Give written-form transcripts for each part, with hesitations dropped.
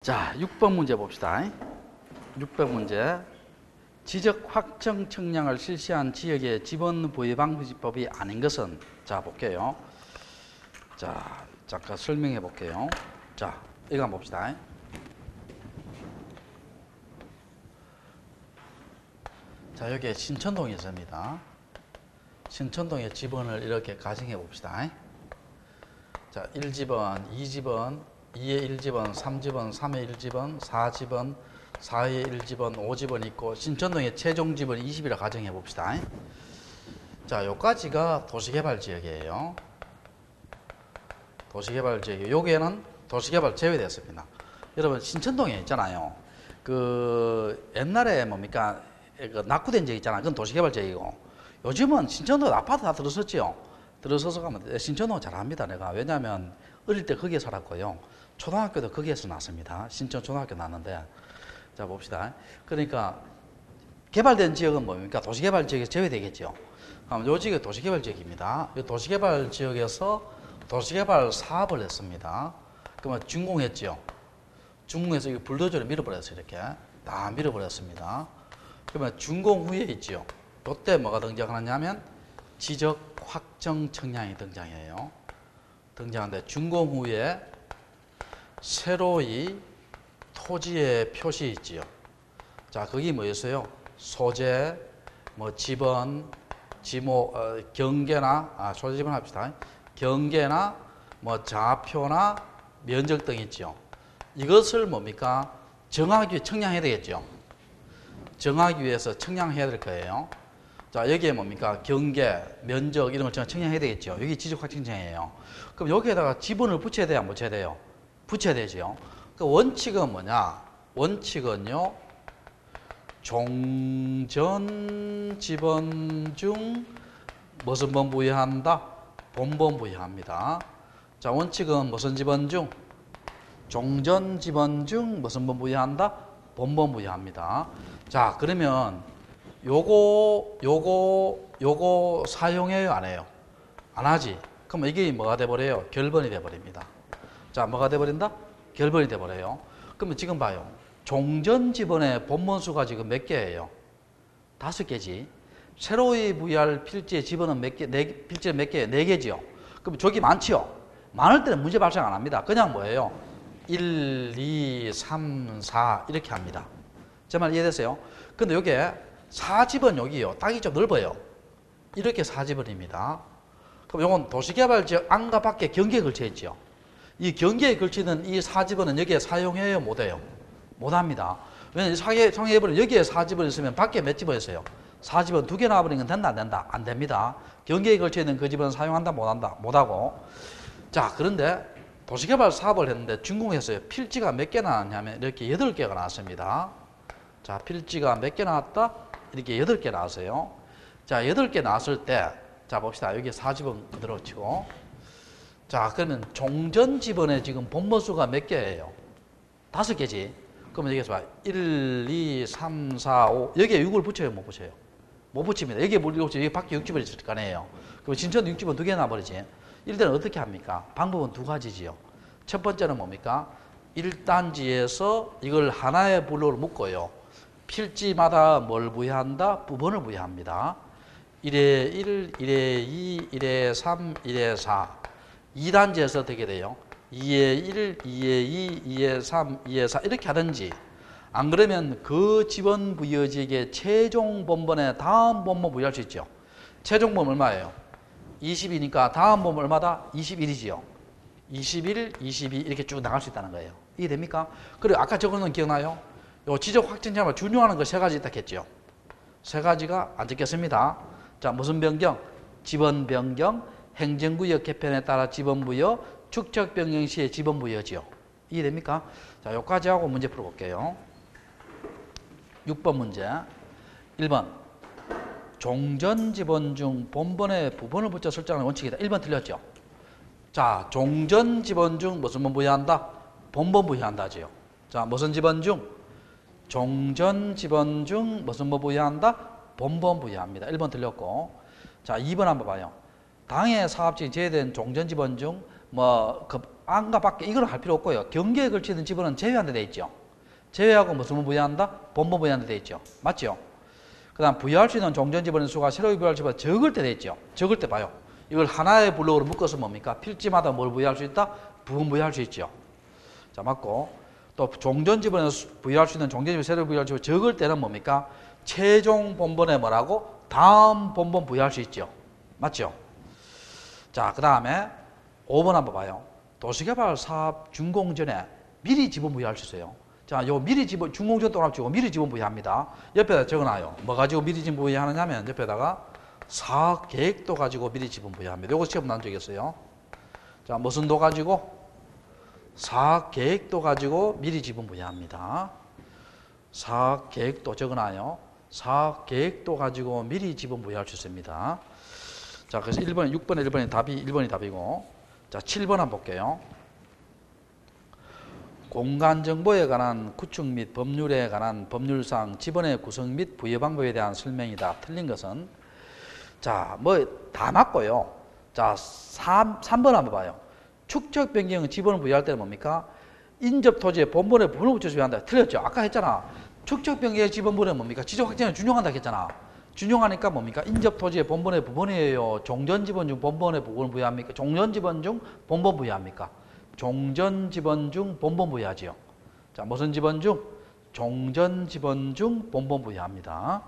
자, 6번 문제 봅시다. 6번 문제. 지적 확정 청량을 실시한 지역의 지번 부여 방지법이 아닌 것은? 자, 볼게요. 자, 잠깐 설명해 볼게요. 자, 이거 한번 봅시다. 자, 여기에 신천동이 있습니다. 신천동의 지번을 이렇게 가정해 봅시다. 자, 1지번, 2지번, 2의 1지번, 3지번, 3의 1지번, 4지번, 4의 1지번, 5지번 있고 신천동의 최종 지번이 20이라 가정해 봅시다. 자, 요까지가 도시개발지역이에요. 도시개발지역. 여기에는 도시개발 제외됐습니다. 여러분 신천동에 있잖아요. 그 옛날에 뭡니까? 그 낙후된 지역 있잖아요. 그건 도시개발지역이고 요즘은 신천동 아파트 다 들어섰지요. 들어서서 가면 신천동 잘합니다. 내가 왜냐하면 어릴 때 거기에 살았고요. 초등학교도 거기에서 났습니다. 신천 초등학교 났는데 자 봅시다. 그러니까 개발된 지역은 뭡니까? 도시개발 지역에서 제외되겠죠. 그럼 요 지역이 도시개발 지역입니다. 이 도시개발 지역에서 도시개발 사업을 했습니다. 그러면 준공했죠. 준공해서 이거 불도저로 밀어버렸어요. 이렇게 다 밀어버렸습니다. 그러면 준공 후에 있죠. 이때 뭐가 등장하냐면 지적 확정 청량이 등장해요. 등장하는데 준공 후에 새로이 토지의 표시 있지요. 자, 거기 뭐였어요? 소재, 뭐 지번, 지목, 경계나 소재 지번 합시다. 경계나 뭐 좌표나 면적 등 있죠. 이것을 뭡니까? 정하기 위해 청량해야 되겠죠. 정하기 위해서 청량해야 될 거예요. 자, 여기에 뭡니까? 경계, 면적 이런 걸 청량해야 되겠죠. 여기 지적 확정 청량이에요. 그럼 여기에다가 지번을 붙여야 돼요? 안 붙여야 돼요? 붙여야 되죠. 그 원칙은 뭐냐? 원칙은요, 종전 지번 중 무슨 번 부여한다? 본번 부여합니다. 자, 원칙은 무슨 지번 중? 종전 지번 중 무슨 번 부여한다? 본번 부여합니다. 자, 그러면 요거 사용해요? 안 해요? 안 하지? 그럼 이게 뭐가 돼버려요? 결번이 돼버립니다. 자, 뭐가 돼버린다? 결번이 돼버려요. 그러면 지금 봐요. 종전 지번의 본번수가 지금 몇 개예요? 5개지. 새로이 부여할 필지의 지번은 몇 개? 필지는 몇 개예요? 4개지요. 그럼 저기 많지요? 많을 때는 문제 발생 안 합니다. 그냥 뭐예요? 1, 2, 3, 4 이렇게 합니다. 제 말 이해됐어요? 근데 요게 4지번 여기요. 땅이 좀 넓어요. 이렇게 4지번입니다. 그럼 요건 도시개발지역 안과 밖에 경계에 걸쳐 있죠. 이 경계에 걸치는 이 4지번은 여기에 사용해요? 못해요? 못합니다. 왜냐면 사용해버리면 여기에 4지번 있으면 밖에 몇 지번 있어요? 4지번 2개 나와버리면 된다 안 된다? 안 됩니다. 경계에 걸쳐 있는 그 지번은 사용한다 못한다? 못하고. 자, 그런데 도시개발 사업을 했는데 준공했어요. 필지가 몇 개 나왔냐면 이렇게 8개가 나왔습니다. 자, 필지가 몇 개 나왔다? 이렇게 8개 나왔어요. 자, 8개 나왔을 때 자, 봅시다. 여기 4지번 그대로 치고. 자, 그러면 종전 지번에 지금 본번수가 몇 개예요? 5개지. 그러면 여기서 봐. 1, 2, 3, 4, 5. 여기에 6을 붙여요? 못 붙여요? 못 붙입니다. 여기에 못 붙여요. 여기 밖에 6지번이 있을 거 아니에요. 그럼 신천도 6지번 2개 나버리지. 일단은 어떻게 합니까? 방법은 2가지지요. 첫 번째는 뭡니까? 1단지에서 이걸 하나의 블록으로 묶어요. 필지마다 뭘 부여한다? 부번을 부여합니다. 1에 1, 1에 2, 1에 3, 1에 4. 2단지에서 어떻게 돼요? 2에 1, 2에 2, 2에 3, 2에 4 이렇게 하든지 안 그러면 그 지번 부여지역의 최종 본번에 다음 본번 부여할 수 있죠. 최종 본번 얼마예요? 20이니까 다음 본번 얼마다? 21이지요. 21, 22 이렇게 쭉 나갈 수 있다는 거예요. 이해됩니까? 그리고 아까 적어놓은 기억나요? 요 지적 확정점을 준용하는 거 3가지 있다 했죠. 3가지가 안 적겠습니다. 자, 무슨 변경? 지번 변경, 행정구역 개편에 따라 지번 부여, 축적 변경 시에 지번 부여지요. 이해됩니까? 자, 요까지 하고 문제 풀어볼게요. 6번 문제. 1번. 종전 지번 중 본번에 부번을 붙여 설정하는 원칙이다. 1번 틀렸죠? 자, 종전 지번 중 무슨 번 부여한다? 본번 부여한다지요. 자, 무슨 지번 중? 종전 지번 중 무슨 번 부여한다? 본번 부여합니다. 1번 틀렸고. 자, 2번 한번 봐요. 당해 사업지에 제외된 종전 지번 중 뭐 안과 밖에 이걸 할 필요 없고요. 경계에 걸치는 지번은 제외한다 돼 있죠. 제외하고 무슨 부여한다? 본번 부여한다 돼 있죠. 맞죠? 그 다음 부여할 수 있는 종전 지번의 수가 새로 부여할 지번 적을 때 돼 있죠. 적을 때 봐요. 이걸 하나의 블록으로 묶어서 뭡니까? 필지마다 뭘 부여할 수 있다? 부분 부여할 수 있죠. 자, 맞고 또 종전 지번에서 부여할 수 있는 종전 지번 새로 부여할 지번 적을 때는 뭡니까? 최종 본번에 뭐라고? 다음 본번 부여할 수 있죠. 맞죠? 자, 그 다음에 5번 한번 봐요. 도시개발 사업 준공 전에 미리 지분 부여할 수 있어요. 자, 요 미리 지분, 준공전 또 합치고 미리 지분 부여합니다. 옆에다 적어놔요. 뭐 가지고 미리 지분 부여하느냐면 옆에다가 사업 계획도 가지고 미리 지분 부여합니다. 요거 시험 난 적이 있어요. 자, 무슨 도 가지고? 사업 계획도 가지고 미리 지분 부여합니다. 사업 계획도 적어놔요. 사업 계획도 가지고 미리 지분 부여할 수 있습니다. 자, 그래서 1번, 6번에 1번이 답이고. 자, 7번 한번 볼게요. 공간정보에 관한 구축 및 법률에 관한 법률상 지번의 구성 및 부여 방법에 대한 설명이다. 틀린 것은? 자, 뭐 다 맞고요. 자, 3번 한번 봐요. 축적 변경 지번을 부여할 때는 뭡니까? 인접 토지에 본번에 부분을 붙여서 한다. 틀렸죠? 아까 했잖아. 축적 변경의 지번분은 뭡니까? 지적 확정을 준용한다 했잖아. 준용하니까 뭡니까? 인접 토지의 본번의 부분이에요. 종전 지번 중 본번의 부분을 부여합니까? 종전 지번 중 본번 부여합니까? 종전 지번 중 본번 부여하지요. 자, 무슨 지번 중? 종전 지번 중 본번 부여합니다.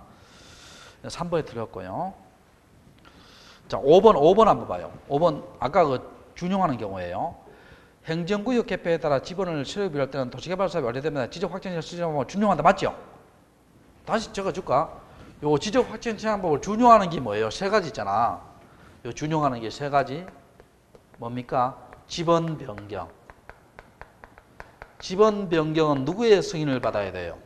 3번에 틀렸고요. 자, 5번 한번 봐요. 5번 아까 그 준용하는 경우에요. 행정구역 개폐에 따라 지번을 새로 비할 때는 도시개발사업이 완료되면 지적 확정적 수정법을 준용한다. 맞죠? 다시 적어줄까? 요 지적 확정 시행법을 준용하는 게 뭐예요? 세 가지 있잖아. 요 준용하는 게 세 가지. 뭡니까? 지번 변경. 지번 변경은 누구의 승인을 받아야 돼요?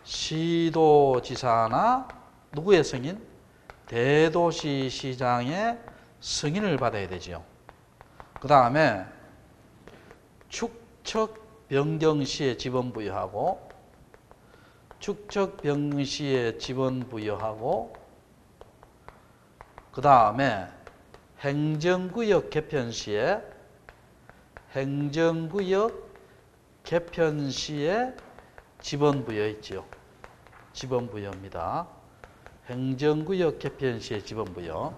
시도지사나 누구의 승인? 대도시시장의 승인을 받아야 되죠. 그 다음에 축척 변경 시에 지번 부여하고 축척 변경 시에 지번 부여하고 그 다음에 행정구역 개편 시에 지번 부여 있죠. 지번 부여입니다. 행정구역 개편 시에 지번 부여.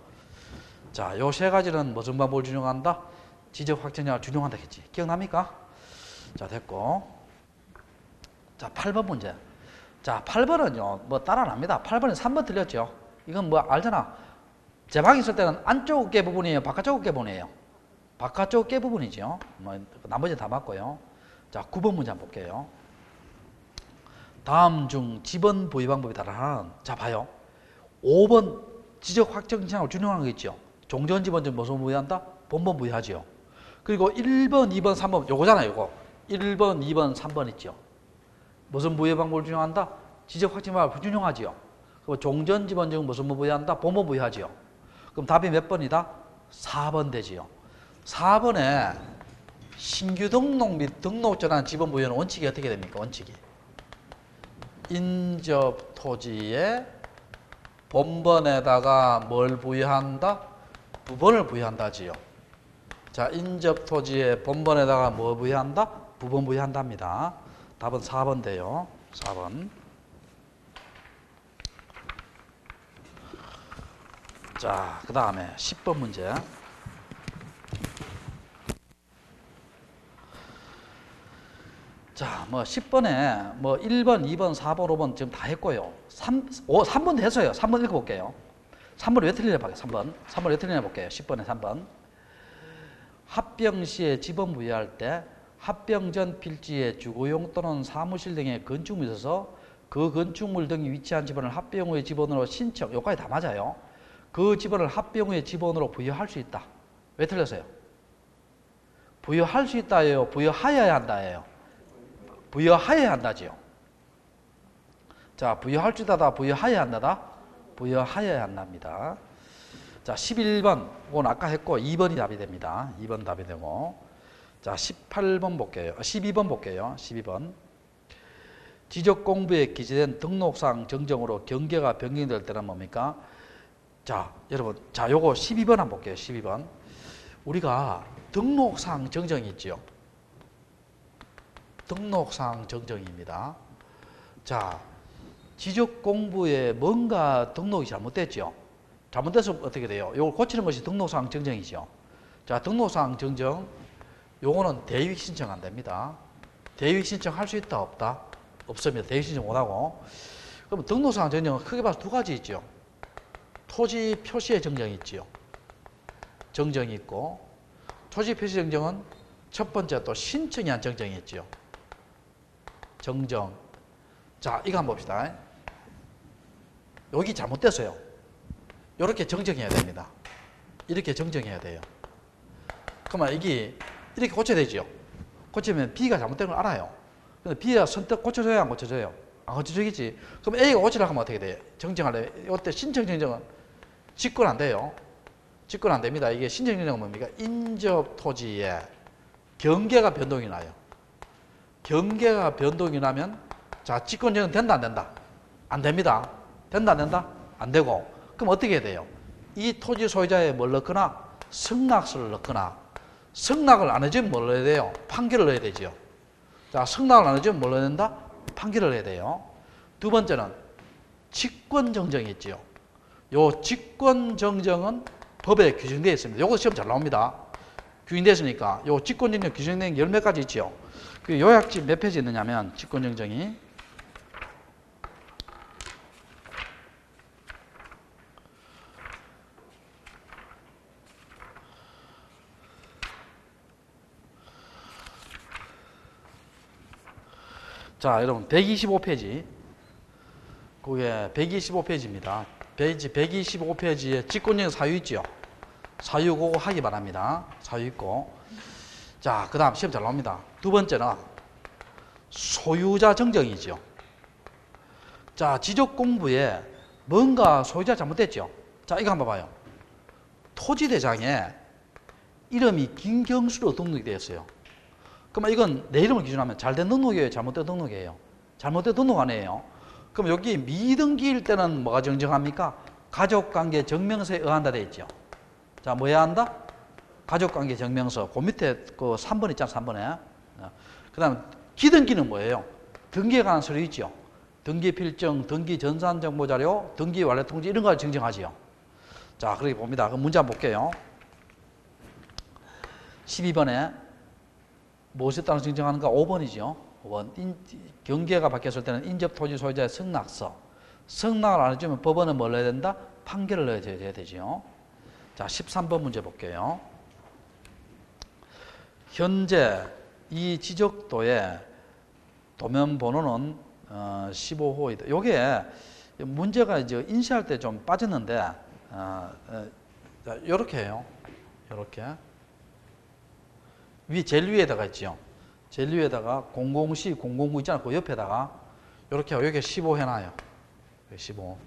자, 요 세 가지는 무슨 방법을 준용한다? 지적 확정량을 준용한다 했지. 기억납니까? 자, 됐고. 자, 8번 문제. 자, 8번은요, 뭐 따라납니다. 8번은 3번 틀렸죠. 이건 뭐 알잖아. 제방이 있을 때는 안쪽 어깨 부분이에요? 바깥쪽 어깨 부분이에요? 바깥쪽 어깨 부분이죠. 뭐 나머지는 다 맞고요. 자, 9번 문제 한번 볼게요. 다음 중 지번 부여 방법에 따라 자, 봐요. 5번 지적 확정량을 준용하는 거 있죠. 종전 지번 중 무슨 부여한다? 본번 부여하죠. 그리고 1번, 2번, 3번 요거잖아요. 요거 1번, 2번, 3번 있죠. 무슨 부여 방법을 준용한다? 지적 확정 방법을 준용하지요. 그리고 종전 지번 중 무슨 부여한다? 본번 부여하지요. 그럼 답이 몇 번이다? 4번 되지요. 4번에 신규 등록 및 등록전환 지번 부여는 원칙이 어떻게 됩니까? 원칙이 인접 토지에 본번에다가 뭘 부여한다? 부번을 부여한다지요. 자, 인접 토지에 본번에다가 뭐 부여한다? 부번 부여한답니다. 답은 4번 돼요. 4번. 자, 그 다음에 10번 문제. 자, 뭐 10번에 뭐 1번, 2번, 4번, 5번 지금 다 했고요. 3번도 했어요. 3번 읽어볼게요. 3번 왜 틀리냐 볼게요. 3번 왜 틀리냐 볼게요. 10번에 3번. 합병 시에 지번 부여할 때 합병 전 필지에 주거용 또는 사무실 등의 건축물이 있어서 그 건축물 등이 위치한 지번을 합병 후의 지번으로 신청. 여기까지 다 맞아요. 그 지번을 합병 후의 지번으로 부여할 수 있다. 왜 틀렸어요? 부여할 수 있다예요? 부여하여야 한다예요? 부여하여야 한다지요. 자, 부여할 수 있다다, 부여하여야 한다다? 부여하여야 한답니다. 자, 11번, 이건 아까 했고 2번이 답이 됩니다. 2번 답이 되고. 자, 18번 볼게요. 12번 볼게요. 12번. 지적공부에 기재된 등록상 정정으로 경계가 변경될 때는 뭡니까? 자, 여러분, 자, 요거 12번 한번 볼게요. 12번. 우리가 등록상 정정이 있죠. 등록상 정정입니다. 자, 지적 공부에 뭔가 등록이 잘못됐죠. 잘못돼서 어떻게 돼요? 이걸 고치는 것이 등록상 정정이죠. 자, 등록상 정정, 요거는 대입 신청 안 됩니다. 대입 신청할 수 있다, 없다? 없습니다. 대입 신청 못하고. 그럼 등록상 정정은 크게 봐서 두 가지 있죠. 토지 표시의 정정이 있죠. 정정이 있고, 토지 표시 정정은 첫 번째 또 신청이 한 정정이 있죠. 정정. 자, 이거 한번 봅시다. 여기 잘못됐어요. 이렇게 정정해야 됩니다. 이렇게 정정해야 돼요. 그러면 이게 이렇게 고쳐야 되죠. 고치면 B가 잘못된 걸 알아요. 근데 B가 선뜻 고쳐줘야 안 고쳐져요? 안 고쳐지겠지. 그럼 A가 고치려고 하면 어떻게 돼요? 정정할래? 이때 신청 정정은 직권 안 돼요. 직권 안 됩니다. 이게 신청 정정은 뭡니까? 인접 토지에 경계가 변동이 나요. 경계가 변동이 나면 자, 직권 정정 된다, 안 된다? 안 됩니다. 된다, 안 된다? 안 되고. 그럼 어떻게 해야 돼요? 이 토지 소유자에 뭘 넣거나 승낙서를 넣거나, 승낙을 안 해주면 뭘 넣어야 돼요? 판결을 넣어야 되죠. 자, 승낙을 안 해주면 뭘 넣어야 된다? 판결을 해야 돼요. 두 번째는 직권정정이 있죠. 요 직권정정은 법에 규정되어 있습니다. 요거 시험 잘 나옵니다. 규정되어 있으니까 요 직권정정 규정된 게 열 몇 가지 있죠. 그 요약집 몇 페이지 있느냐면 직권정정이 자, 여러분 125페이지. 그게 125페이지입니다. 페이지 125페이지에 직권정정 사유 있죠. 사유 그거 하기 바랍니다. 사유 있고. 자, 그 다음 시험 잘 나옵니다. 두 번째는 소유자 정정이죠. 자, 지적 공부에 뭔가 소유자 잘못됐죠. 자, 이거 한번 봐요. 토지대장에 이름이 김경수로 등록이 되어 있어요. 그러면 이건 내 이름을 기준하면 잘된 등록이에요? 잘못된 등록이에요? 잘못된 등록 아니에요? 그럼 여기 미등기일 때는 뭐가 정정합니까? 가족관계 정명서에 의한다 되어 있죠. 자, 뭐 해야 한다? 가족관계 정명서. 그 밑에 그 3번 있잖아, 3번에. 그 다음 기등기는 뭐예요? 등기에 관한 서류 있죠. 등기필정, 등기전산정보자료, 등기완료통지 이런 걸 정정하지요. 자, 그렇게 봅니다. 그럼 문제 한번 볼게요. 12번에 무엇에 따라 정정하는가? 5번이죠. 5번. 경계가 바뀌었을 때는 인접토지 소유자의 승낙서. 승낙을 안 해주면 법원은 뭘 넣어야 된다? 판결을 넣어야 되죠. 자, 13번 문제 볼게요. 현재 이 지적도의 도면 번호는 15호이다. 요게 문제가 이제 인쇄할 때 좀 빠졌는데, 요렇게 해요. 요렇게. 제일 위에다가 있죠. 제일 위에다가 004, 009 있잖아. 그 옆에다가 요렇게 하고 여기 15 해놔요. 15.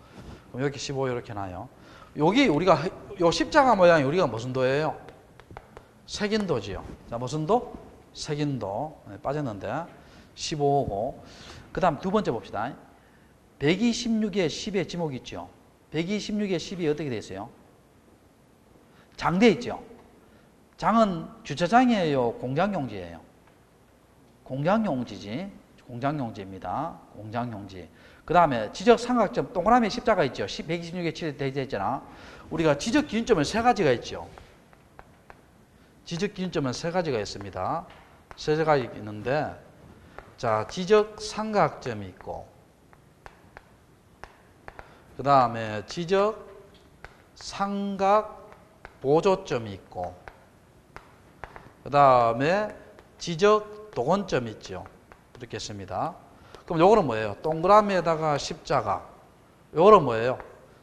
그럼 여기 15 이렇게 놔요. 여기 우리가 요 십자가 모양이 우리가 무슨 도예요? 색인도지요. 자, 무슨 도? 색인도. 네, 빠졌는데 15고. 그다음 두 번째 봅시다. 126에 10의 지목이 있죠. 126에 10이 어떻게 돼 있어요? 장돼 있죠. 장은 주차장이에요? 공장용지예요? 공장용지지. 공장용지입니다. 공장용지. 그 다음에 지적 삼각점 동그라미 십자가 있죠. 126에 7에 되어 있잖아. 우리가 지적 기준점은 세 가지가 있죠. 지적 기준점은 세 가지가 있습니다. 세 가지 있는데, 자, 지적 삼각점이 있고, 그 다음에 지적 삼각 보조점이 있고, 그 다음에 지적 도건점이 있죠. 이렇게 있습니다. 그럼 요거는 뭐예요? 동그라미에다가 십자가. 요거는 뭐예요?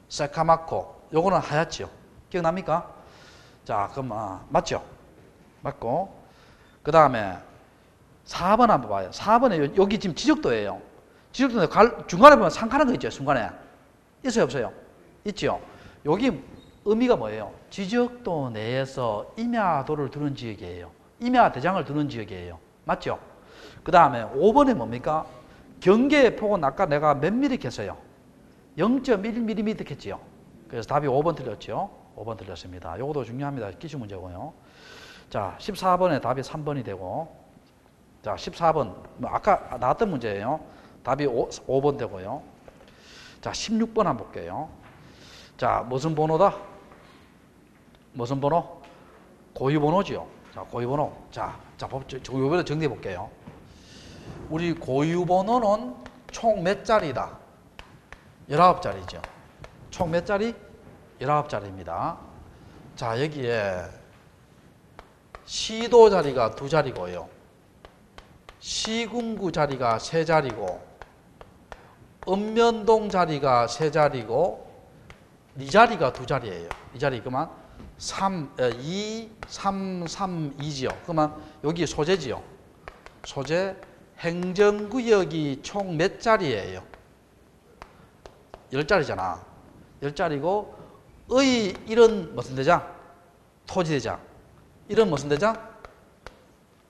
새카맣고, 요거는 하얗죠. 기억납니까? 자, 그럼 맞죠? 맞고. 그 다음에 4번 한번 봐요. 4번에 여기 지금 지적도예요. 지적도인데 중간에 보면 상하는 거 있죠. 중간에. 있어요, 없어요? 있죠. 여기 의미가 뭐예요? 지적도 내에서 임야도를 두는 지역이에요. 임야 대장을 두는 지역이에요. 맞죠? 그 다음에 5번에 뭡니까? 경계의 폭은 아까 내가 몇 미리 했어요? 0.1mm 했지요. 그래서 답이 5번 틀렸죠. 5번 틀렸습니다. 이것도 중요합니다. 기출 문제고요. 자, 14번에 답이 3번이 되고, 자, 14번. 뭐 아까 나왔던 문제예요. 답이 5번 되고요. 자, 16번 한번 볼게요. 자, 무슨 번호다? 무슨 번호? 고유번호지요. 자, 고유번호. 자, 요번에 정리해 볼게요. 우리 고유번호는 총 몇 자리다? 19자리죠. 총 몇 자리? 19자리입니다. 자, 여기에 시도 자리가 2자리고요. 시군구 자리가 3자리고, 읍면동 자리가 3자리고, 이 자리가 2자리예요. 이 자리 그만 2, 3, 3, 2지요. 그러면 여기 소재지요. 소재 행정구역이 총 몇 자리예요? 10자리잖아. 10자리고 의 이런 무슨 대장? 토지대장. 이런 무슨 대장?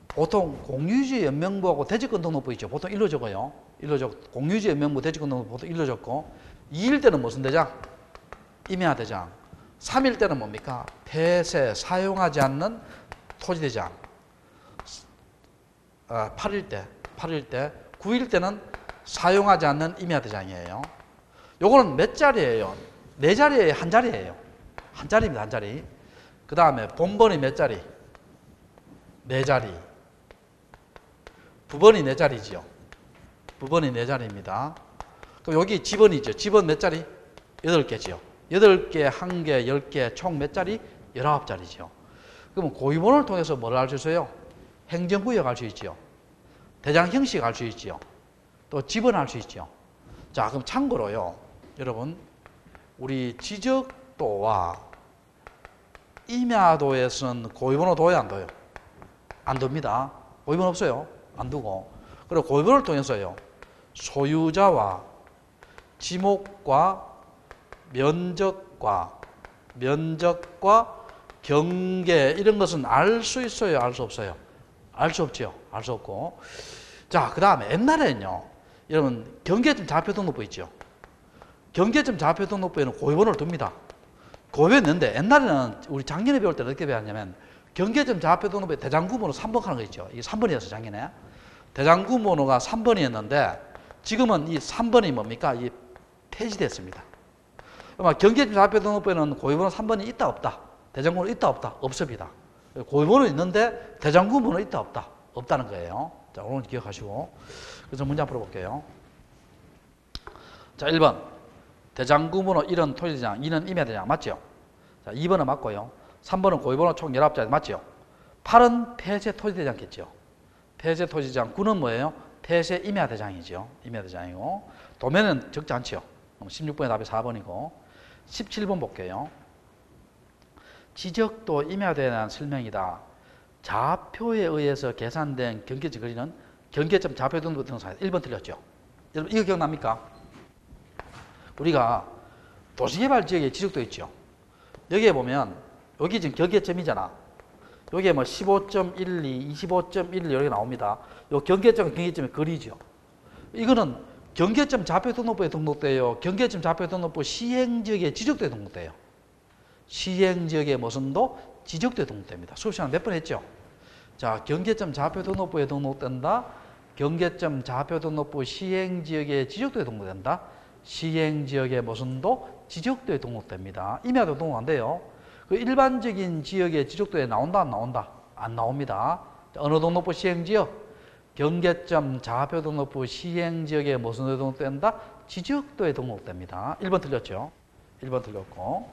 보통 공유지 연명부하고 대지권 등록부 있죠. 보통 일로 적어요. 일로 적. 공유지 연명부 대지권 등록부 보통 일로 적고, 2일 때는 무슨 대장? 임야 대장. 3일 때는 뭡니까? 폐쇄 사용하지 않는 토지대장. 8일 때, 9일 때는 사용하지 않는 임야 대장이에요. 요거는 몇 자리예요? 4자리에 한 자리예요. 한 자리입니다, 한 자리. 그 다음에 본번이 몇 자리? 4자리. 부번이 4자리지요. 부번이 4자리입니다. 그럼 여기 지번이죠. 지번 몇 자리? 8개지요. 8개, 1개, 10개, 총 몇 자리? 19자리죠. 그러면 고유번호를 통해서 뭘 알 수 있어요? 행정구역 알 수 있죠. 대장 형식 알 수 있죠. 또 지번 알 수 있죠. 자, 그럼 참고로요. 여러분, 우리 지적도와 임야도에서는 고유번호 둬요, 안 둬요? 안 둡니다. 고유번호 없어요. 안 두고. 그리고 고유번호를 통해서요. 소유자와 지목과 면적과 경계 이런 것은 알 수 있어요, 알 수 없어요? 알 수 없죠. 알 수 없고. 자, 그 다음에 옛날에는요. 여러분 경계점 좌표 등록부 있죠. 경계점 좌표 등록부에는 고유번호를 둡니다. 고유했는데 옛날에는 우리 작년에 배울 때는 어떻게 배웠냐면 경계점 좌표 등록부에 대장구번호 3번 하는 거 있죠. 이게 3번이었어 작년에. 대장구번호가 3번이었는데 지금은 이 3번이 뭡니까? 이 폐지됐습니다. 경계점 좌표 등록부에는 고유번호 3번이 있다 없다? 대장구번호 있다 없다? 없습니다. 고유번호 있는데 대장구번호 있다 없다? 없다는 거예요. 자, 오늘 기억하시고. 그래서 문제 한번 풀어볼게요. 자, 1번. 대장구번호 1은 토지대장, 2는 임야대장. 맞죠? 자, 2번은 맞고요. 3번은 고유번호 총 19자리. 맞죠? 8은 폐쇄 토지대장겠죠. 폐쇄 토지대장. 9는 뭐예요? 폐쇄 임야대장이죠. 임야대장이고. 도면은 적지 않죠. 16번의 답이 4번이고. 17번 볼게요. 지적도 임야도에 대한 설명이다. 좌표에 의해서 계산된 경계점 거리는 경계점 좌표 등록 등사에 1번 틀렸죠. 여러분 이거 기억납니까? 우리가 도시개발지역에 지적도 있죠. 여기에 보면 여기 지금 경계점이잖아. 여기에 뭐 15.12, 25.1 이렇게 나옵니다. 요 경계점의 거리죠. 이거는 경계점 좌표 등록부에 등록돼요. 경계점 좌표 등록부 시행지역에 지적도에 등록돼요. 시행지역의 무슨 도? 지적도에 등록됩니다. 수업 시간 몇 번 했죠? 자, 경계점 좌표 등록부에 등록된다. 경계점 좌표 등록부 시행지역의 지적도에 등록된다. 시행지역의 무슨 도? 지적도에 등록됩니다. 임야도 등록 안 돼요. 그 일반적인 지역의 지적도에 나온다 안 나온다? 안 나옵니다. 어느 등록부 시행지역? 경계점 좌표 등록부 시행지역에 무슨 도에 등록된다? 지적도에 등록됩니다. 1번 틀렸죠? 1번 틀렸고.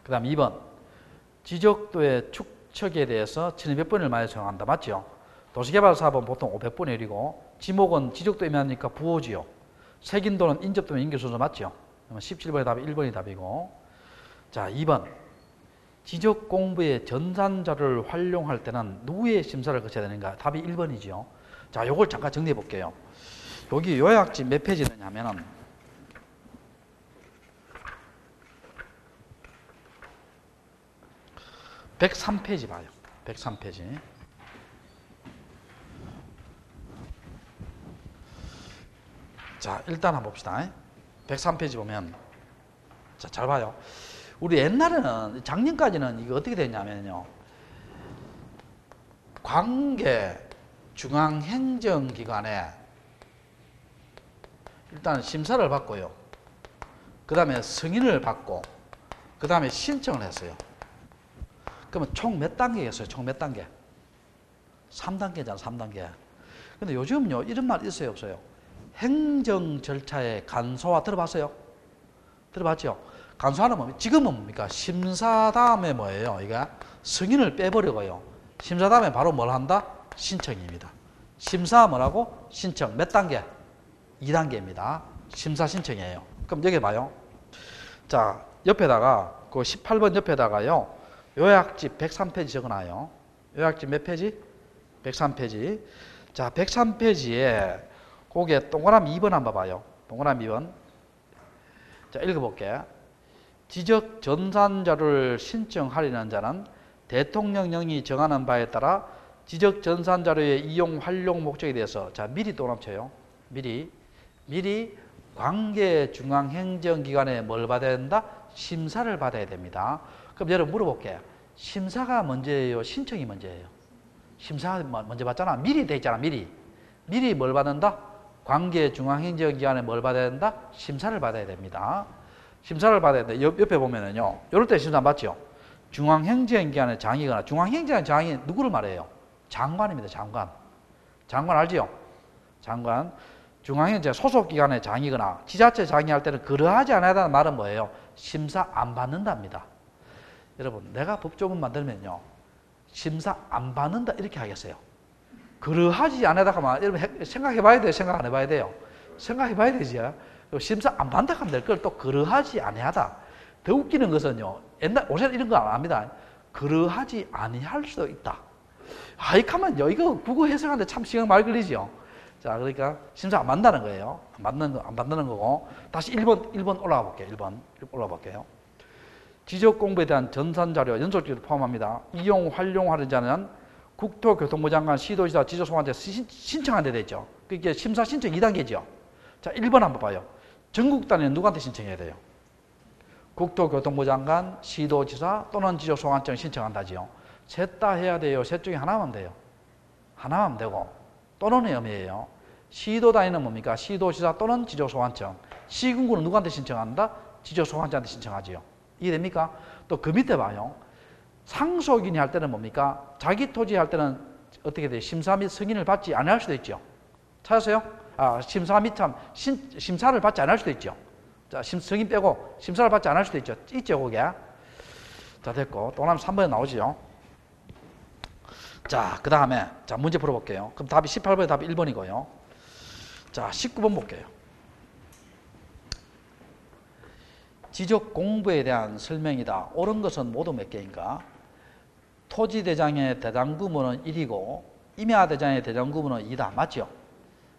그 다음 2번. 지적도의 축척에 대해서 1200번을 많이 사용한다. 맞죠? 도시개발사업은 보통 500분의 1이고 지목은 지적도 임야니까 부호지요. 색인도는 인접도면 인계순서 맞죠? 17번의 답이 1번이 답이고. 자, 2번. 지적 공부의 전산자료를 활용할 때는 누구의 심사를 거쳐야 되는가? 답이 1번이죠. 자, 요걸 잠깐 정리해 볼게요. 여기 요약지 몇 페이지 되냐면은 103페이지 봐요. 103페이지. 자, 일단 한번 봅시다. 103페이지 보면 자, 잘 봐요. 우리 옛날에는 작년까지는 이거 어떻게 됐냐면요. 관계 중앙행정기관에 일단 심사를 받고요. 그 다음에 승인을 받고 그 다음에 신청을 했어요. 그러면 총 몇 단계겠어요? 총 몇 단계? 3단계잖아, 3단계. 근데 요즘요, 이런 말 있어요, 없어요? 행정 절차의 간소화 들어봤어요? 들어봤죠? 간소화는 뭡니까? 지금은 뭡니까? 심사 다음에 뭐예요? 이게 승인을 빼버리고요. 심사 다음에 바로 뭘 한다? 신청입니다. 심사 뭐라고? 신청. 몇 단계? 2단계입니다. 심사 신청이에요. 그럼 여기 봐요. 자, 옆에다가 그 18번 옆에다가요. 요약집 103페이지 적어놔요. 요약집 몇 페이지? 103페이지. 자, 103페이지에 거기에 동그라미 2번 한번 봐요. 동그라미 2번. 자, 읽어볼게. 지적 전산자료를 신청하려는 자는 대통령령이 정하는 바에 따라 지적 전산자료의 이용 활용 목적에 대해서 자, 미리 또 남쳐요. 미리 관계중앙행정기관에 뭘 받아야 된다? 심사를 받아야 됩니다. 그럼 여러분 물어볼게요. 심사가 먼저예요? 신청이 먼저예요? 심사 먼저 받잖아. 미리 돼 있잖아. 미리 뭘 받는다? 관계중앙행정기관에 뭘 받아야 된다? 심사를 받아야 됩니다. 심사를 받아야 돼. 옆에 보면은요. 이럴 때 심사 받죠. 중앙행정기관의 장이거나 중앙행정기관의 장이 누구를 말해요? 장관입니다. 장관 알지요? 장관. 중앙행정 소속기관의 장이거나 지자체 장이 할 때는 그러하지 않아야하는 말은 뭐예요? 심사 안 받는답니다. 여러분 내가 법조문 만들면요. 심사 안 받는다 이렇게 하겠어요. 그러하지 않아야 하면 여러분 생각해 봐야 돼요? 생각 안 해봐야 돼요? 생각해 봐야 되지. 심사 안 받는다 하면 될 걸 또 그러하지 아니하다. 더 웃기는 것은요. 옛날 요새는 이런 거 안 합니다. 그러하지 아니할 수도 있다. 하이카면요. 이거 국어 해석하는데 참 시간 많이 걸리죠. 자, 그러니까 심사 안 받는다는 거예요. 안 받는 거고. 다시 1번 올라가 볼게요. 1번 올라가 볼게요. 지적 공부에 대한 전산 자료 연속적으로 포함합니다. 이용 활용하는 자는 국토교통부 장관, 시도지사, 지적소관청에 신청한 데 되죠. 그게 심사 신청 2단계죠. 자, 1번 한번 봐요. 전국 단위는 누구한테 신청해야 돼요? 국토교통부 장관, 시도지사 또는 지적소관청 신청한다지요. 셋 다 해야 돼요? 셋 중에 하나만 돼요? 하나만 되고 또는의 의미예요. 시도 단위는 뭡니까? 시도지사 또는 지적소관청. 시군구는 누구한테 신청한다? 지적소관청한테 신청하지요. 이해됩니까? 또 그 밑에 봐요. 상속인이 할 때는 뭡니까? 자기 토지 할 때는 어떻게 돼요? 심사 및 승인을 받지 않을 수도 있죠. 찾았어요? 심사 및 심사를 받지 않을 수도 있죠. 자, 승인 빼고 심사를 받지 않을 수도 있죠. 있죠, 거기에. 자, 됐고. 또 나면 3번에 나오죠. 자, 그 다음에 자 문제 풀어볼게요. 그럼 답이 18번에 답이 1번이고요. 자, 19번 볼게요. 지적 공부에 대한 설명이다. 옳은 것은 모두 몇 개인가? 토지대장의 대장구문은 1이고 임야대장의 대장구문은 2다. 맞죠?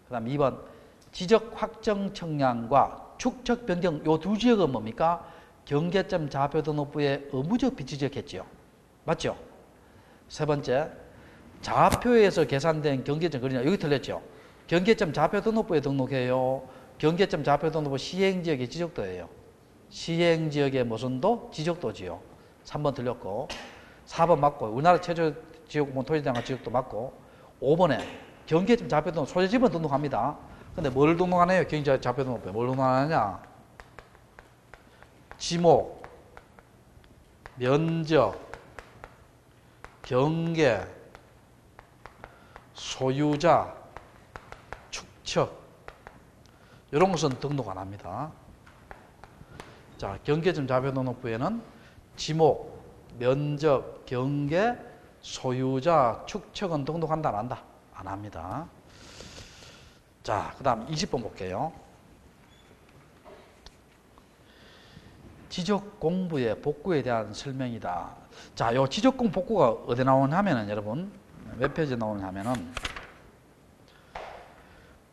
그 다음 2번 지적 확정 청량과 축척 변경 요 두 지역은 뭡니까? 경계점 좌표 등록부에 의무적 비치 지역했지요. 맞죠? 세 번째 좌표에서 계산된 경계점 거리냐 여기 틀렸죠. 경계점 좌표 등록부에 등록해요. 경계점 좌표 등록부 시행지역의 지적도예요. 시행지역의 무슨 도? 지적도지요. 3번 틀렸고 4번 맞고 우리나라 최저 지역구문 토지대장 지역도 맞고 5번에 경계점 좌표 등록 소재지번 등록합니다. 근데 뭘 등록하네요? 경계점 좌표 등록부에 뭘 등록하느냐? 지목, 면적, 경계, 소유자, 축척 이런 것은 등록 안 합니다. 자, 경계점 좌표 등록부에는 지목, 면적, 경계, 소유자, 축척은 등록한다 안 한다? 안 합니다. 자, 그 다음 20번 볼게요. 지적공부의 복구에 대한 설명이다. 자, 요 지적공 복구가 어디 나오냐 하면은 여러분 몇 페이지에 나오냐 하면은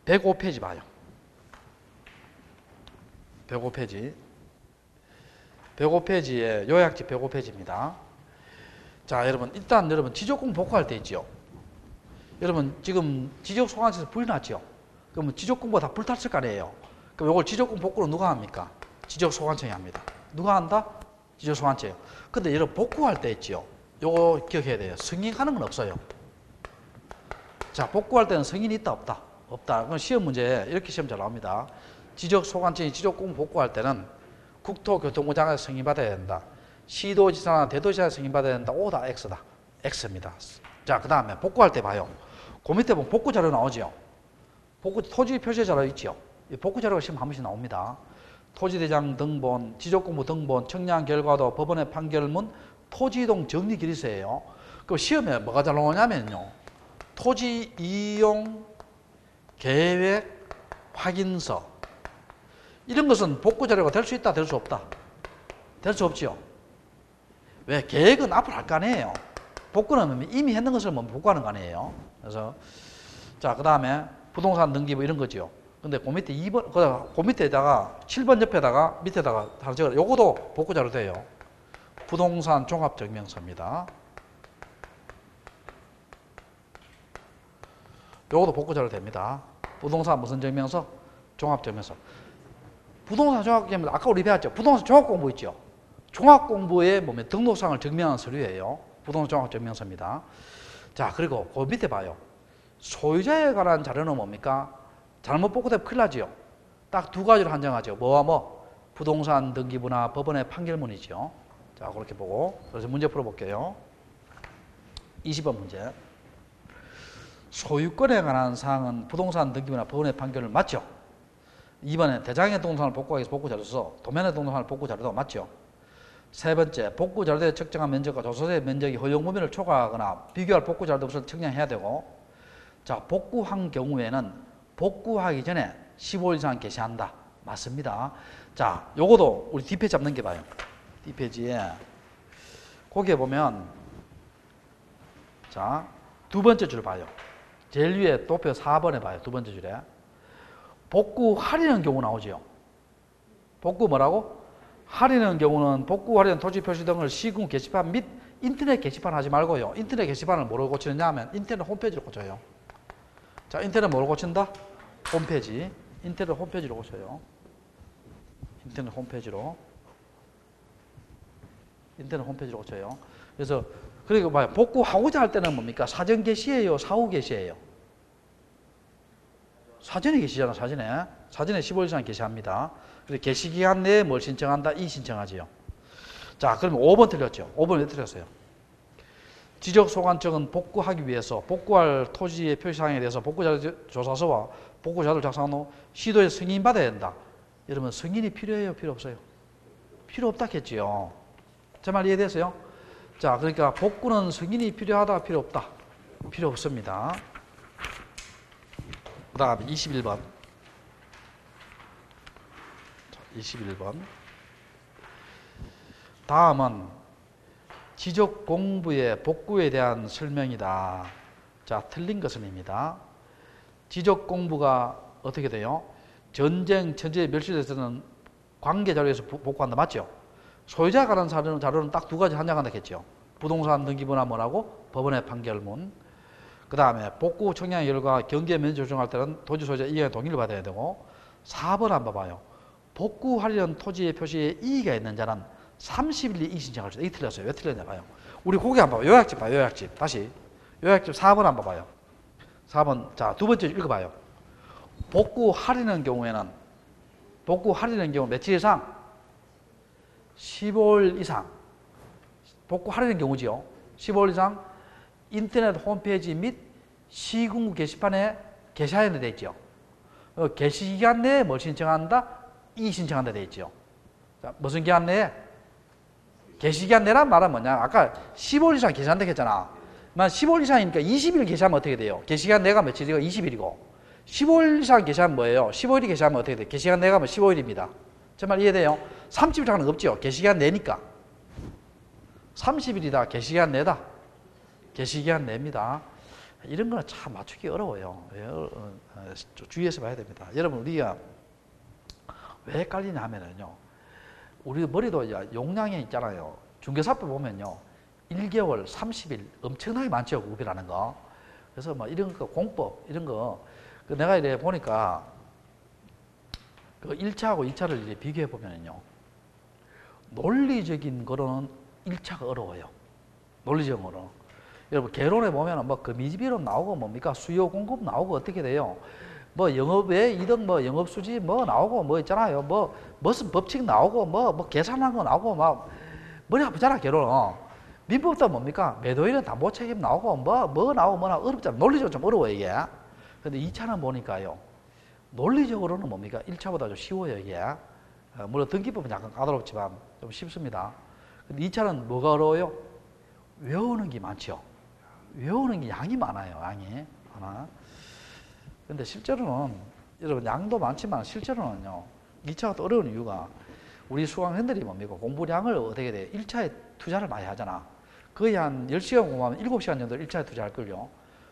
105페이지 봐요. 105페이지. 105페이지에 요약집 105페이지입니다. 자, 여러분 일단 여러분 지적공 복구할 때 있죠. 여러분 지금 지적소관청에서 불이 났죠. 그러면 지적공부가 다 불탔을 거 아니에요. 그럼 이걸 지적공 복구는 누가 합니까? 지적소관청이 합니다. 누가 한다? 지적소관청이요. 근데 여러분 복구할 때 있죠. 요거 기억해야 돼요. 승인하는 건 없어요. 자, 복구할 때는 승인이 있다, 없다? 없다. 그럼 시험 문제 이렇게 시험 잘 나옵니다. 지적 소관청이 지적 공부 복구할 때는 국토교통부 장관에서 승인받아야 된다. 시도지사나 대도시장에서 승인받아야 된다. O다, X다. X입니다. 자, 그 다음에 복구할 때 봐요. 그 밑에 보면 복구 자료 나오죠. 복구 토지 표시 자료 있죠. 이 복구 자료가 시험 한 번씩 나옵니다. 토지대장 등본, 지적공부 등본, 청량 결과도, 법원의 판결문, 토지이동 정리기리서예요. 그 시험에 뭐가 잘 나오냐면요. 토지 이용 계획 확인서. 이런 것은 복구 자료가 될 수 있다, 될 수 없다? 될 수 없지요. 왜? 계획은 앞으로 할 거 아니에요. 복구는 이미 했는 것을 뭐 복구하는 거 아니에요. 그래서 자, 그 다음에 부동산 등기부 이런 거죠. 근데 그 밑에 2번, 그 밑에다가 7번 옆에다가 밑에다가 하나 적어요. 요것도 복구 자료 돼요. 부동산 종합증명서입니다. 요것도 복구 자료 됩니다. 부동산 무슨 증명서? 종합증명서. 부동산 종합증명서, 아까 우리 배웠죠? 부동산 종합공부 있죠? 종합공부에 보면 등록상을 증명한 서류예요. 부동산 종합증명서입니다. 자, 그리고 그 밑에 봐요. 소유자에 관한 자료는 뭡니까? 잘못 복구되면 큰일 나지요. 딱 두 가지로 한정하죠. 뭐와 뭐? 부동산 등기부나 법원의 판결문이죠. 자, 그렇게 보고. 그래서 문제 풀어볼게요. 20번 문제. 소유권에 관한 사항은 부동산 등기부나 법원의 판결문 맞죠? 2번에 대장의 동산을 복구하기 위해서 복구 자료서, 도면의 동산을 복구 자료도 맞죠? 세 번째, 복구 자료에 측정한 면적과 조소의 면적이 허용 범위를 초과하거나 비교할 복구 자료도 없을 측량해야 되고, 자, 복구한 경우에는 복구하기 전에 15일 이상 게시한다. 맞습니다. 자, 요거도 우리 뒷페이지 잡는 게 봐요. 뒷페이지에 거기에 보면 자, 두 번째 줄 봐요. 제일 위에 도표 4번에 봐요. 두 번째 줄에 복구하려는 경우 나오죠. 복구 뭐라고? 하려는 경우는 복구 하려는 토지 표시 등을 시군 게시판 및 인터넷 게시판 하지 말고요. 인터넷 게시판을 뭐로 고치느냐 하면 인터넷 홈페이지로 고쳐요. 자, 인터넷 뭐로 고친다? 홈페이지. 인터넷 홈페이지로 고쳐요. 인터넷 홈페이지로. 인터넷 홈페이지로 고쳐요. 그래서 그리고 봐요. 복구하고자 할 때는 뭡니까? 사전 게시예요, 사후 게시예요. 사전에 게시잖아, 사전에. 사전에 15일 이상 게시합니다. 그리고 게시기간 내에 뭘 신청한다? 이 신청하지요. 자, 그러면 5번 틀렸죠. 5번 왜 틀렸어요? 지적소관청은 복구하기 위해서 복구할 토지의 표시사항에 대해서 복구조사서와 복구자료를 작성한 후 시도에 승인받아야 된다. 여러분, 승인이 필요해요, 필요 없어요? 필요 없다 했지요. 제 말 이해됐어요? 자, 그러니까 복구는 승인이 필요하다, 필요 없다? 필요 없습니다. 그 다음에 21번. 21번. 다음은 지적 공부의 복구에 대한 설명이다. 자, 틀린 것은입니다. 지적 공부가 어떻게 돼요? 전쟁, 천재 멸실에서는 관계 자료에서 복구한다. 맞죠? 소유자에 관한 자료는 딱 두 가지 한정한다 했죠. 부동산 등기부나 뭐라고? 법원의 판결문. 그 다음에 복구 청약 결과 경계 면적 조정할 때는 토지 소유자 이익의 동의를 받아야 되고, 4번 한번 봐요. 복구하려는 토지의 표시에 이의가 있는 자는 30일 이의 신청할 수 있다. 이게 틀렸어요. 왜 틀렸냐 봐요. 우리 거기 한번 봐요. 요약집 봐요. 요약집. 다시. 요약집 4번 한번 봐요. 4번. 자, 두 번째 읽어봐요. 복구하려는 경우에는, 복구하려는 경우 며칠 이상? 15일 이상. 복구하려는 경우지요. 15일 이상 인터넷 홈페이지 및 시군구 게시판에 게시하는 데 되어 있죠. 게시기간 내에 뭘 신청한다? 이 신청한다 되어 있죠. 자, 무슨 기간 내에? 게시기간 내란 말은 뭐냐? 아까 15일 이상 게시한다 했잖아. 15일 이상이니까 20일 게시하면 어떻게 돼요? 게시기간 내가 며칠이고 20일이고. 15일 이상 게시하면 뭐예요? 15일이 게시하면 어떻게 돼요? 게시기간 내가 15일입니다. 제 말 이해돼요? 30일 이상은 없죠. 게시기간 내니까. 30일이다. 게시기간 내다. 게시기간 내입니다. 이런 거는 참 맞추기 어려워요. 주의해서 봐야 됩니다. 여러분, 우리가 왜 헷갈리냐 하면은요. 우리 머리도 용량이 있잖아요. 중개사법 보면요. 1개월, 30일 엄청나게 많죠. 구별하는 거. 그래서 뭐 이런 거 공법 이런 거 내가 이래 보니까 그 1차하고 2차를 이제 비교해 보면요. 논리적인 거로는 1차가 어려워요. 논리적으로. 여러분 개론에 보면은 뭐 금이비론 나오고 뭡니까 수요 공급 나오고 어떻게 돼요? 뭐 영업외 이득 뭐 영업수지 뭐 나오고 뭐 있잖아요. 뭐 무슨 법칙 나오고 뭐 계산한 거 나오고 막 머리 아프잖아 개론은. 민법도 뭡니까? 매도인은 담보 책임 나오고 뭐 나오고 뭐 나오고 어렵잖아. 논리적으로 좀 어려워 이게. 근데 2차는 보니까요. 논리적으로는 뭡니까? 1차보다 좀 쉬워요 이게. 물론 등기법은 약간 까다롭지만 좀 쉽습니다. 근데 2차는 뭐가 어려워요? 외우는 게 많죠. 외우는 게 양이 많아요. 양이 하나. 근데 실제로는 여러분 양도 많지만 실제로는요. 2차가 또 어려운 이유가 우리 수강생들이 뭡니까? 공부량을 어떻게 돼? 1차에 투자를 많이 하잖아. 거의 한 10시간 공부하면 7시간 정도 1차에 투자할걸요.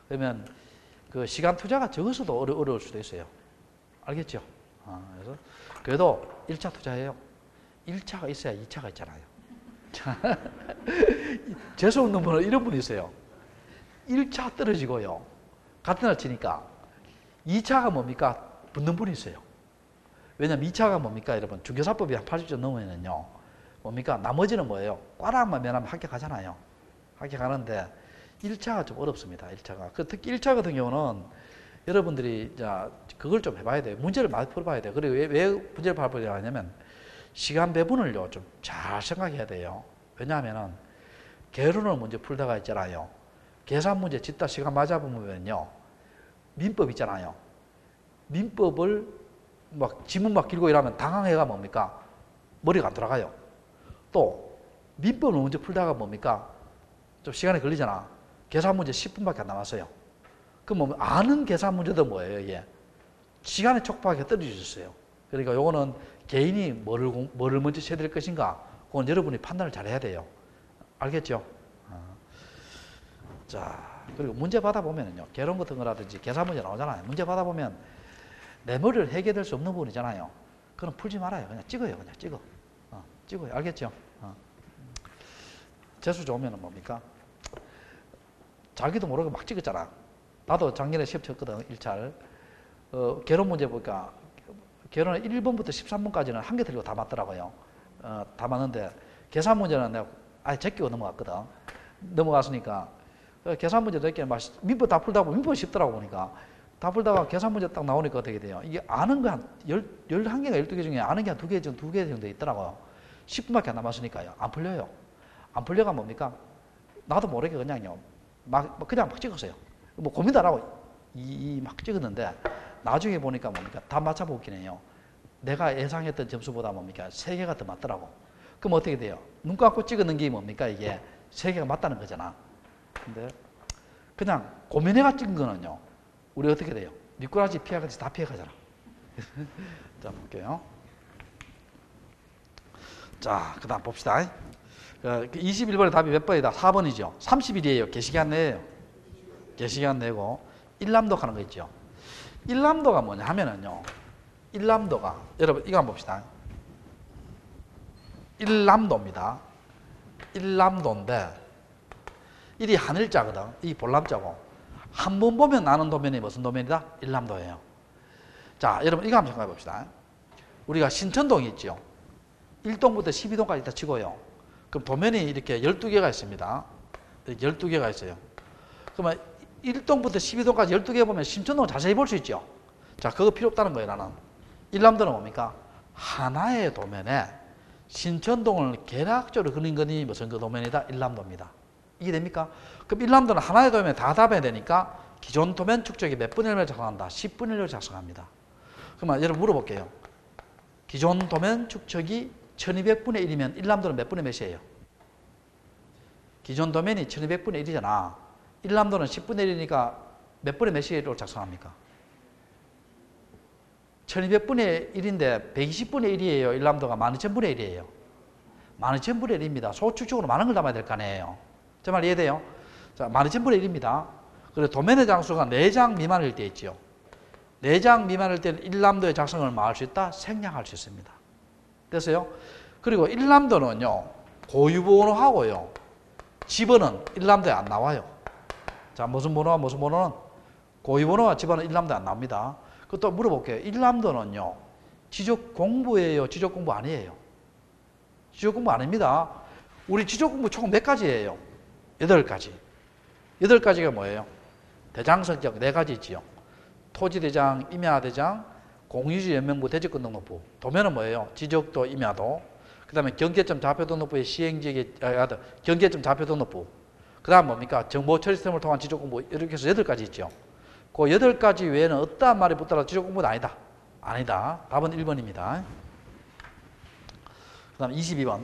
그러면 그 시간 투자가 적어서도 어려울 수도 있어요. 알겠죠? 그래서 그래도 1차 투자해요. 1차가 있어야 2차가 있잖아요. 재수없는 분은 이런 분이 있어요. 1차 떨어지고요. 같은 날 치니까 2차가 뭡니까? 붙는 분이 있어요. 왜냐면 2차가 뭡니까? 여러분 중개사법이 한 80점 넘으면요. 뭡니까? 나머지는 뭐예요? 과락만 면하면 합격하잖아요. 합격하는데 1차가 좀 어렵습니다. 1차가. 특히 1차 같은 경우는 여러분들이 그걸 좀 해봐야 돼요. 문제를 많이 풀어봐야 돼요. 그리고 왜 문제를 풀어봐야 하냐면 시간 배분을요 좀 잘 생각해야 돼요. 왜냐하면은 개론을 문제 풀다가 있잖아요. 계산 문제 짓다 시간 맞아보면요. 민법 있잖아요. 민법을 막 지문 막 길고 이러면 당황해가 뭡니까? 머리가 안 돌아가요. 또 민법을 문제 풀다가 뭡니까? 좀 시간이 걸리잖아. 계산 문제 10분밖에 안 남았어요. 그럼 뭐 아는 계산 문제도 뭐예요? 이게 시간의 촉박하게 떨어지셨어요. 그러니까 요거는 개인이 뭐를 먼저 쳐야 될 것인가? 그건 여러분이 판단을 잘 해야 돼요. 알겠죠? 자, 그리고 문제 받아보면요. 개론 같은 거라든지 계산 문제 나오잖아요. 문제 받아보면 내 머리를 해결될 수 없는 부분이잖아요. 그건 풀지 말아요. 그냥 찍어요. 그냥 찍어. 찍어요. 알겠죠? 재수 좋으면 뭡니까? 자기도 모르게 막 찍었잖아. 나도 작년에 시험 쳤거든. 1차를. 개론 문제 보니까 개론은 1번부터 13번까지는 한 개 틀리고 다 맞더라고요. 다 맞는데 계산 문제는 내가 아예 제끼고 넘어갔거든. 넘어갔으니까 계산 문제 제끼는 민법 다 풀다 보면 민법이 쉽더라고 보니까 다 풀다가 계산 문제 딱 나오니까 어떻게 돼요? 이게 아는 거 한 11개가 12개 중에 아는 게 한 2개 정도 있더라고요. 10분밖에 안 남았으니까요. 안 풀려요. 안 풀려가 뭡니까? 나도 모르게 그냥요. 그냥 막 찍었어요. 뭐 고민도 안 하고 막 찍었는데 나중에 보니까 뭡니까? 다 맞춰보긴 해요. 내가 예상했던 점수보다 뭡니까? 3개가 더 맞더라고. 그럼 어떻게 돼요? 눈 감고 찍었는 게 뭡니까? 이게 3개가 맞다는 거잖아. 근데 그냥 고민해가 찍은 거는요. 우리 어떻게 돼요? 미꾸라지 피해가지 다 피해가잖아. 자, 볼게요. 자, 그 다음 봅시다. 21번의 답이 몇 번이다? 4번이죠. 30일이에요. 개시기한 내예요. 개시기한 내고 1남도 하는 거 있죠. 1남도가 뭐냐 하면은요. 1남도가 여러분 이거 한번 봅시다. 1남도입니다. 1남도인데 1이 하늘자거든. 이 볼남자고. 한 번 보면 나는 도면이 무슨 도면이다? 1남도예요. 자, 여러분 이거 한번 생각해 봅시다. 우리가 신천동이 있죠. 1동부터 12동까지 다 치고요. 그럼 도면이 이렇게 12개가 있습니다. 12개가 있어요. 그러면 1동부터 12동까지 12개 보면 신천동을 자세히 볼 수 있죠. 자, 그거 필요 없다는 거예요, 나는. 1남도는 뭡니까? 하나의 도면에 신천동을 개략적으로 그린 거니 무슨 그 도면이다? 1남도입니다. 이게 됩니까? 그럼 1남도는 하나의 도면에 다 답해야 되니까 기존 도면 축적이 몇 분의 1을 작성한다? 10분의 1을 작성합니다. 그러면 여러분 물어볼게요. 기존 도면 축적이 1200분의 1이면 1남도는 몇 분의 몇이에요? 기존 도면이 1200분의 1이잖아. 1남도는 10분의 1이니까 몇 분의 몇으로 작성합니까? 1200분의 1인데 120분의 1이에요. 1남도가 12000분의 1이에요. 12000분의 1입니다. 소축적으로 많은 걸 담아야 될 거 아니에요. 제 말 이해돼요? 자, 12000분의 1입니다. 그리고 도면의 장수가 4장 미만일 때 있죠. 4장 미만일 때는 1남도의 작성을 뭐 할 수 있다? 생략할 수 있습니다. 됐어요? 그리고 1남도는요. 고유번호하고요. 집어는 1남도에 안 나와요. 자, 무슨 번호와 무슨 번호는 고유번호와 집어는 1남도에 안 나옵니다. 그것도 물어볼게요. 1남도는요. 지적 공부예요? 지적 공부 아니에요? 지적 공부 아닙니다. 우리 지적 공부 총 몇 가지예요? 8가지. 8가지가 뭐예요? 대장 성격 4가지 있지요. 토지대장, 임야대장, 공유지 연명부, 대지권등록부. 도면은 뭐예요? 지적도, 임야도. 그 다음에 경계점 좌표등록부의 시행지역의 경계점 좌표등록부. 그 다음 뭡니까? 정보처리 시스템을 통한 지적공부. 이렇게 해서 8가지 있죠. 그 8가지 외에는 어떠한 말이 붙더라도 지적공부는 아니다. 아니다. 답은 1번입니다. 그 다음 22번.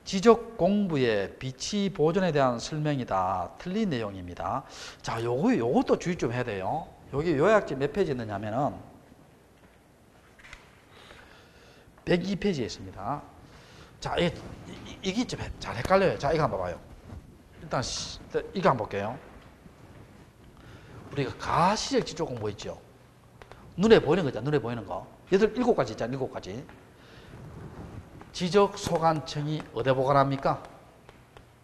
지적공부의 비치 보존에 대한 설명이다. 틀린 내용입니다. 자, 요것도 주의 좀 해야 돼요. 여기 요약지 몇 페이지 있느냐면은 102페이지에 있습니다. 자, 이게 좀 잘 헷갈려요. 자, 이거 한번 봐봐요. 일단 이거 한번 볼게요. 우리가 가시적 지적공부 있죠. 눈에 보이는 거죠. 눈에 보이는 거. 7가지 있잖아요. 7가지. 지적소관청이 어디 보관합니까?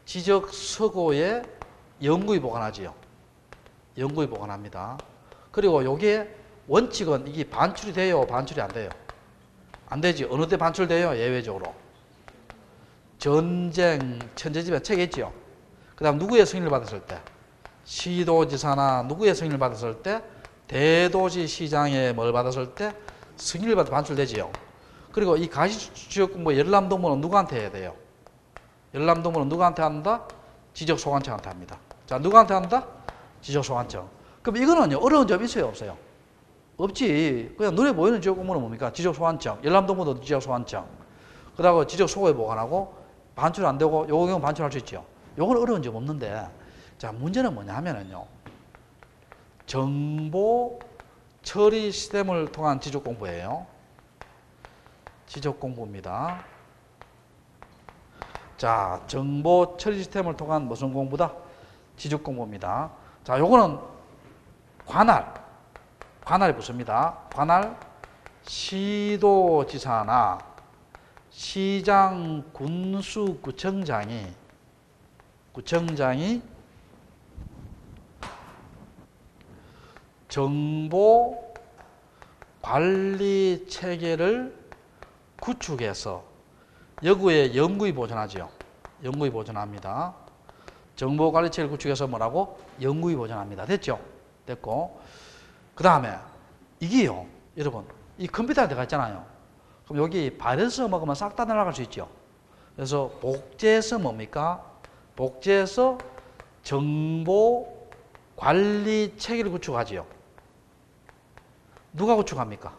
지적서고에 영구히 보관하지요. 영구히 보관합니다. 그리고 요게 원칙은 이게 반출이 돼요? 반출이 안 돼요? 안 되지. 어느 때 반출돼요? 예외적으로. 전쟁, 천재지변 책 있지요. 그 다음 누구의 승인을 받았을 때? 시도지사나 누구의 승인을 받았을 때? 대도시시장의 뭘 받았을 때? 승인을 받아 반출되지요. 그리고 이 가시지적공부 열람동물은 누구한테 해야 돼요? 열람동물은 누구한테 한다? 지적소관청한테 합니다. 자, 누구한테 한다? 지적소관청. 그럼 이거는요, 어려운 점 있어요? 없어요? 없지. 그냥 눈에 보이는 지적공부는 뭡니까? 지적소관청. 열람동물도 지적소관청. 그 다음에 지적소고에 보관하고 반출 안 되고 요거 경우 반출할 수 있죠. 요건 어려운 점 없는데, 자, 문제는 뭐냐 하면은요, 정보 처리 시스템을 통한 지적공부예요. 지적공부입니다. 자, 정보 처리 시스템을 통한 무슨 공부다? 지적공부입니다. 자, 요거는 관할이 붙습니다. 관할 시도지사나 시장, 군수, 구청장이 정보 관리 체계를 구축해서 여구에 영구히 보존하죠. 영구히 보존합니다. 정보 관리 체계를 구축해서 뭐라고? 영구히 보존합니다. 됐죠? 됐고. 그 다음에 이게요, 여러분, 이 컴퓨터에 들어가 있잖아요. 그럼 여기 바이러스 먹으면 싹 다 날아갈 수 있죠. 그래서 복제해서 뭡니까? 복제해서 정보 관리 체계를 구축하지요. 누가 구축합니까?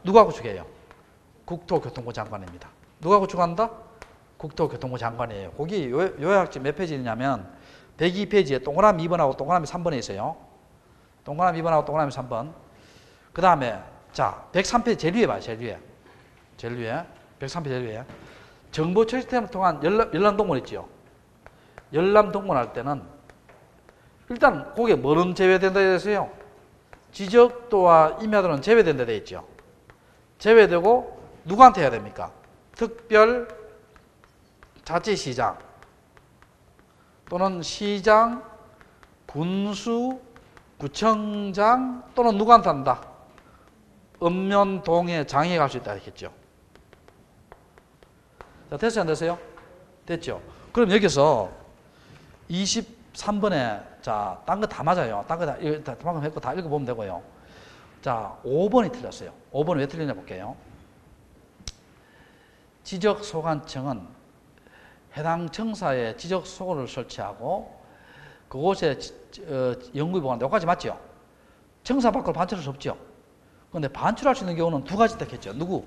누가 구축해요? 국토교통부 장관입니다. 누가 구축한다? 국토교통부 장관이에요. 거기 요약지 몇 페이지냐면 102페이지에 동그라미 2번하고 동그라미 3번에 있어요. 동그라미 2번하고 동그라미 3번. 그 다음에 자, 103페이지 제일 위에 봐요. 제일 위에. 103페이지 제일 위에. 정보 처리 시스템을 통한 열람동물 있죠. 열람동물 할 때는 일단 거기에 뭐는 제외된다 해서요. 지적도와 임야도는 제외된다 돼 있죠. 제외되고 누구한테 해야 됩니까? 특별자치시장 또는 시장, 군수, 구청장 또는 누구한테 한다? 읍면동에 장에 갈 수 있다 했겠죠. 자, 됐어요? 안 됐어요? 됐죠? 그럼 여기서 23번에 자, 딴 거 다 맞아요. 딴 거 다 방금 했고 다 읽어보면 되고요. 자, 5번이 틀렸어요. 5번 왜 틀렸냐 볼게요. 지적소관청은 해당 청사에 지적소고를 설치하고 그곳에 영구히 보관한다. 여기까지 맞죠? 청사 밖으로 반출할 수 없죠? 그런데 반출할 수 있는 경우는 2가지 딱 했죠. 누구?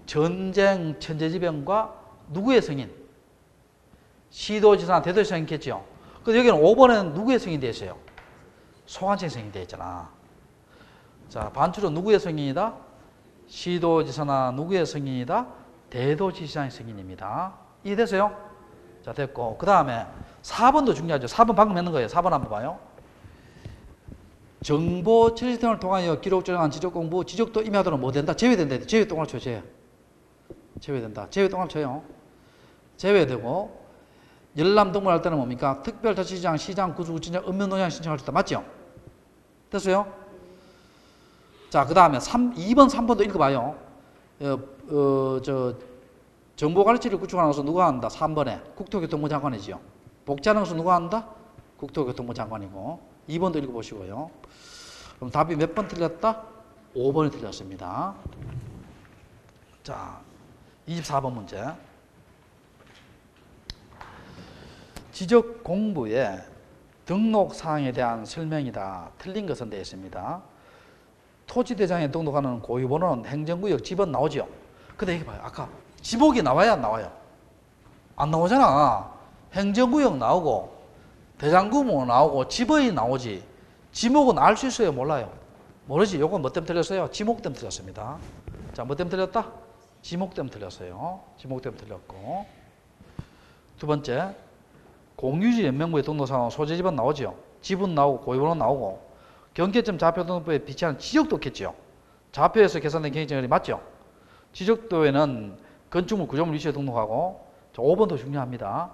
전쟁, 천재지변과 누구의 승인? 시도지사나 대도시장 있겠죠? 그래서 여기는 5번에는 누구의 승인이 되어 있어요? 소관청 승인이 되어 있잖아. 자, 반출은 누구의 승인이다? 시도지사나 누구의 승인이다? 대도시장의 승인입니다. 이해됐어요? 자, 됐고. 그 다음에 4번도 중요하죠. 4번 방금 했는 거예요. 4번 한번 봐요. 정보 처리 시스템을 통하여 기록 저장한 지적공부, 지적도 임야도는 뭐 된다? 제외된다. 제외 동그라미 쳐요. 제외된다. 제외 동그라미 쳐요. 제외되고 열람동물 할 때는 뭡니까? 특별자치시장, 시장, 구주구청장, 읍면동장 신청할 수 있다. 맞죠? 됐어요? 자, 그 다음에 2번, 3번도 읽어봐요. 정보관리체를 구축하는 것은 누가 한다? 3번에 국토교통부 장관이지요. 복지아나운서 누가 한다? 국토교통부 장관이고. 2번도 읽어보시고요. 그럼 답이 몇 번 틀렸다? 5번이 틀렸습니다. 자, 24번 문제. 지적 공부에 등록 사항에 대한 설명이다. 틀린 것은 되어 있습니다. 토지대장에 등록하는 고유번호는 행정구역 지번 나오죠. 근데 이게 봐요. 아까 지목이 나와야 안 나와요? 안 나오잖아. 행정구역 나오고 대장구모 나오고 지번이 나오지. 지목은 알 수 있어요? 몰라요? 모르지. 요건 뭐 때문에 틀렸어요? 지목 때문에 틀렸습니다. 자, 뭐 때문에 틀렸다? 지목 때문에 틀렸어요. 지목 때문에 틀렸고. 두 번째, 공유지 연명부에 등록사항 소재 지번 나오죠. 지분 나오고 고유번호 나오고 경계점 좌표 등록부에 비치하는 지적도 있겠죠. 좌표에서 계산된 경계점이 맞죠. 지적도에는 건축물 구조물 위치에 등록하고. 자, 5번도 중요합니다.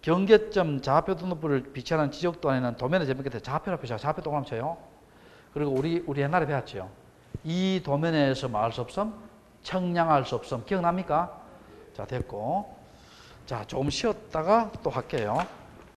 경계점 좌표 등록부를 비치하는 지적도 안에는 도면의 제목 끝에 좌표라 표시하고 좌표 동그라미 쳐요. 그리고 우리 옛날에 배웠죠. 이 도면에서 말할 수 없음, 청량할 수 없음. 기억납니까? 자, 됐고. 자, 조금 쉬었다가 또 할게요.